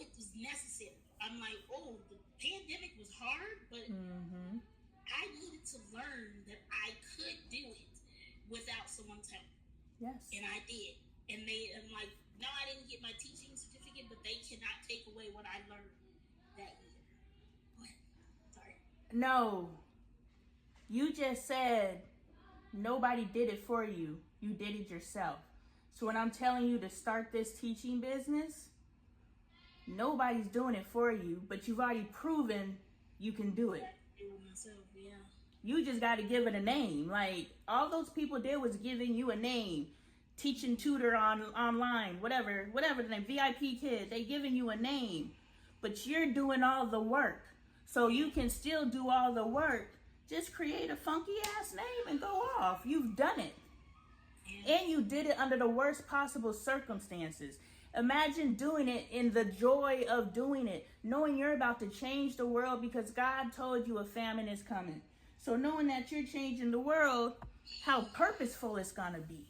it was necessary. I'm like, oh, the pandemic was hard, but I needed to learn that I could do it without someone's help. Yes. And I did. And I'm like, no, I didn't get my teaching certificate, but they cannot take away what I learned that year. What? Sorry. No. You just said nobody did it for you. You did it yourself. So when I'm telling you to start this teaching business, nobody's doing it for you, but you've already proven you can do it. I do it myself, yeah. You just got to give it a name. Like, all those people did was giving you a name. Teaching tutor online, whatever the name, VIP kid, they giving you a name. But you're doing all the work. So you can still do all the work. Just create a funky ass name and go off. You've done it. And you did it under the worst possible circumstances. Imagine doing it in the joy of doing it, knowing you're about to change the world because God told you a famine is coming. So knowing that you're changing the world, how purposeful it's going to be.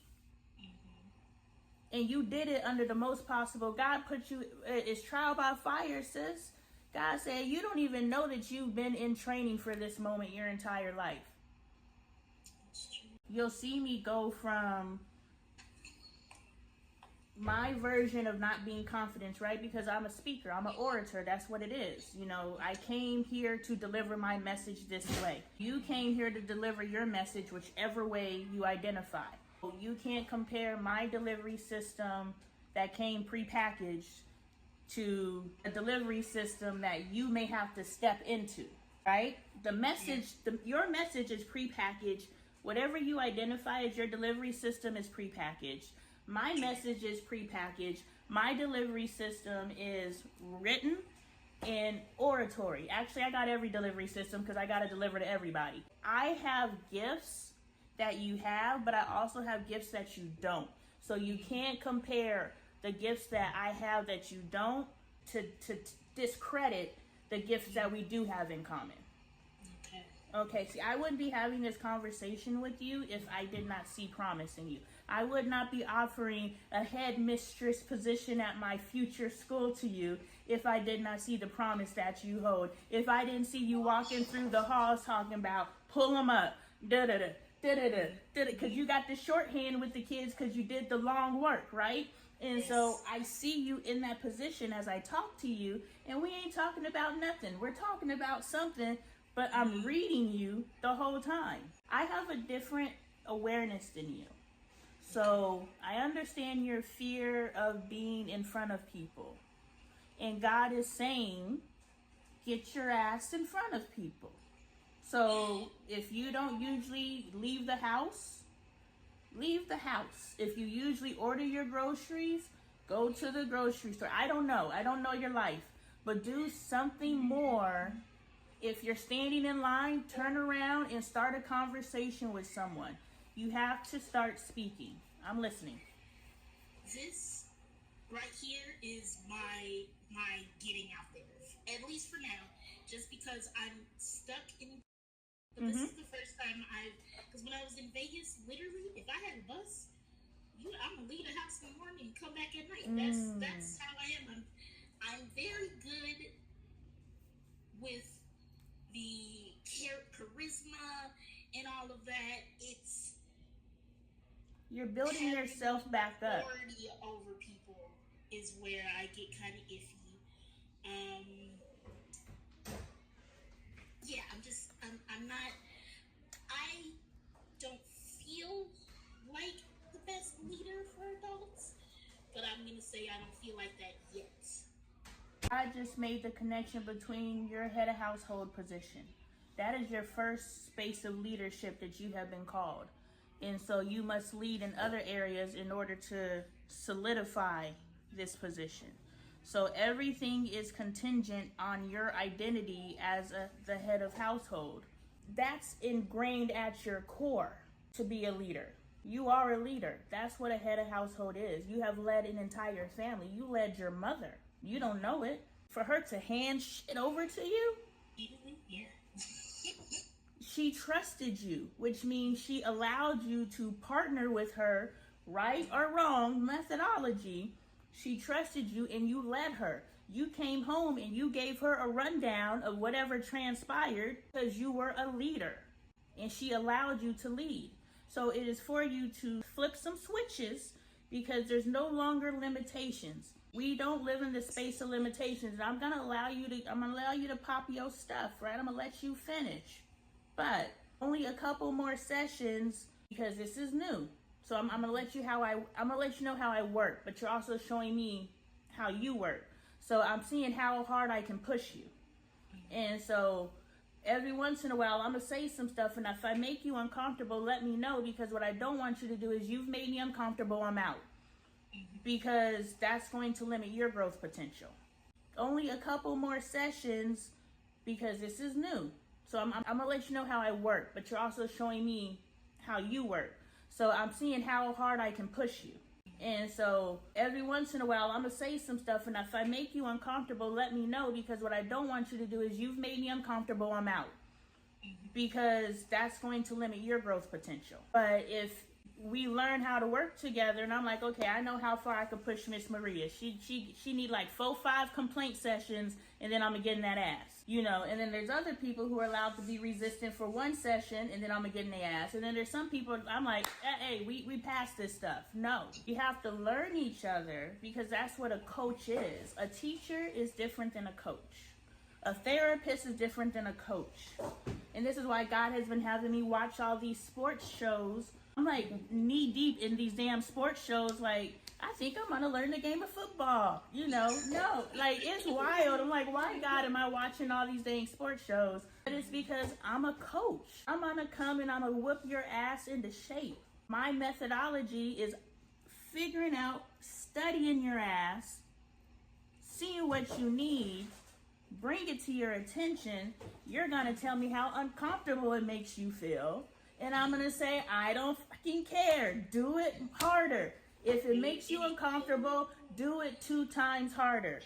And you did it under the most possible. God put you, it's trial by fire, sis. God said, you don't even know that you've been in training for this moment your entire life. You'll see me go from my version of not being confident, right? Because I'm a speaker, I'm an orator, that's what it is. You know, I came here to deliver my message this way. You came here to deliver your message whichever way you identify. You can't compare my delivery system that came prepackaged to a delivery system that you may have to step into, right? The message, your message is prepackaged. Whatever you identify as your delivery system is prepackaged. My message is prepackaged. My delivery system is written and oratory. Actually, I got every delivery system because I got to deliver to everybody. I have gifts that you have, but I also have gifts that you don't. So you can't compare the gifts that I have that you don't to discredit the gifts that we do have in common. Okay, see, I wouldn't be having this conversation with you if I did not see promise in you. I would not be offering a headmistress position at my future school to you if I did not see the promise that you hold. If I didn't see you walking through the halls talking about, pull them up, da-da-da, because you got the shorthand with the kids because you did the long work, right? And so I see you in that position as I talk to you, and we ain't talking about nothing. We're talking about something, but I'm reading you the whole time. I have a different awareness than you. So I understand your fear of being in front of people. And God is saying, get your ass in front of people. So if you don't usually leave the house, leave the house. If you usually order your groceries, go to the grocery store. I don't know your life, but do something more. If you're standing in line, turn around and start a conversation with someone. You have to start speaking. I'm listening. This right here is my getting out there, at least for now, just because I'm stuck in. But this is the first time because when I was in Vegas, literally, if I had a bus, I'm gonna leave the house in the morning and come back at night. That's how I am. I'm very good with the charisma and all of that. You're building yourself back up. Authority over people is where I get kind of iffy. Yeah, I'm not. I don't feel like the best leader for adults, but I'm gonna say I don't feel like that yet. I just made the connection between your head of household position. That is your first space of leadership that you have been called. And so you must lead in other areas in order to solidify this position. So everything is contingent on your identity as the head of household. That's ingrained at your core to be a leader. You are a leader. That's what a head of household is. You have led an entire family. You led your mother. You don't know it. For her to hand shit over to you? Yeah. She trusted you, which means she allowed you to partner with her, right or wrong methodology. She trusted you and you led her. You came home and you gave her a rundown of whatever transpired because you were a leader and she allowed you to lead. So it is for you to flip some switches because there's no longer limitations. We don't live in the space of limitations. And I'm gonna allow you to pop your stuff, right? I'm gonna let you finish. But only a couple more sessions because this is new. So I'm gonna let you know how I work, but you're also showing me how you work. So I'm seeing how hard I can push you. And so every once in a while, I'm going to say some stuff. And if I make you uncomfortable, let me know. Because what I don't want you to do is you've made me uncomfortable, I'm out. Because that's going to limit your growth potential. Only a couple more sessions because this is new. So I'm going to let you know how I work. But you're also showing me how you work. So I'm seeing how hard I can push you. And so every once in a while, I'm going to say some stuff. And if I make you uncomfortable, let me know. Because what I don't want you to do is you've made me uncomfortable, I'm out. Because that's going to limit your growth potential. But if we learn how to work together and I'm like, okay, I know how far I can push Miss Maria. She need like 4-5 complaint sessions and then I'm going to get in that ass. You know, and then there's other people who are allowed to be resistant for one session and then I'm going to get in their ass. And then there's some people, I'm like, hey, we passed this stuff. No, you have to learn each other because that's what a coach is. A teacher is different than a coach. A therapist is different than a coach. And this is why God has been having me watch all these sports shows. I'm like knee deep in these damn sports shows. Like, I think I'm going to learn the game of football. You know, no, like it's wild. I'm like, why God am I watching all these dang sports shows? But it's because I'm a coach. I'm going to come and I'm going to whoop your ass into shape. My methodology is figuring out, studying your ass, seeing what you need, bring it to your attention. You're going to tell me how uncomfortable it makes you feel. And I'm going to say, I don't fucking care. Do it harder. If it makes you uncomfortable, do it 2 times harder.